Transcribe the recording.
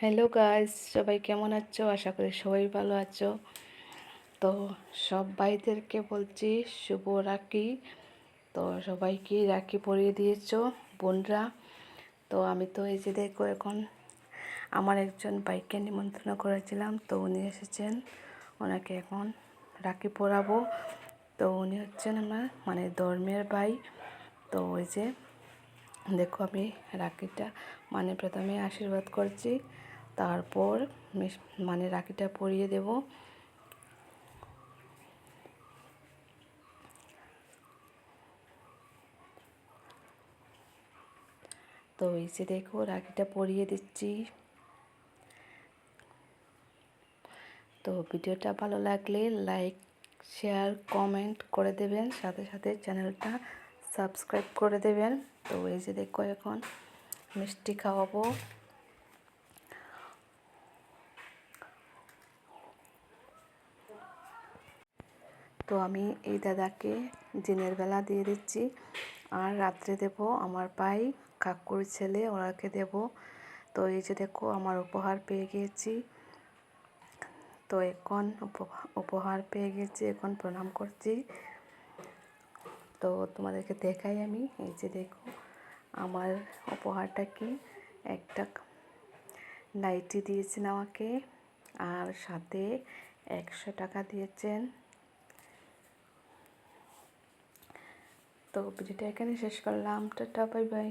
Hello guys, সবাই কেমন আছো? আশা করি সবাই ভালো আছো। তো সব ভাইদেরকে বলছি শুভ রাখি। তো সবাইকে রাখি পরিয়ে দিয়েছো বোনরা। তো আমি তো এই যে দেখো এখন আমার একজন ভাইকে নিমন্ত্রণ করেছিলাম, তো উনি এসেছেন। ওনাকে এখন রাখি পরাবো। তো উনি হচ্ছেন আমার ধর্মের ভাই। তো ওই যে দেখো আমি রাখিটা প্রথমে আশীর্বাদ করছি, তারপর রাখিটা পরিয়ে দেব। তো এই যে দেখো রাখিটা পরিয়ে দিচ্ছি। তো ভিডিওটা ভালো লাগলে লাইক, শেয়ার, কমেন্ট করে দেবেন, সাথে সাথে চ্যানেলটা সাবস্ক্রাইব করে দেবেন। তো এই যে দেখো এখন মিষ্টি খাওয়াবো। তো আমি এই দাদাকে দিনের বেলা দিয়ে দিচ্ছি, আর রাত্রে দেব আমার ভাই কাকুর ছেলে, ওরাকে দেব। তো এই যে দেখো আমার উপহার পেয়ে গিয়েছি। তো এখন উপহার পেয়ে গেছি, এখন প্রণাম করছি। তো তোমাদেরকে দেখাই আমি, এই যে দেখো আমার উপহারটা কি। একটা নাইটি দিয়েছেন আমাকে, আর সাথে 100 টাকা দিয়েছেন। তো ভিডিওটা এখানে শেষ করলাম। Tata, bye bye.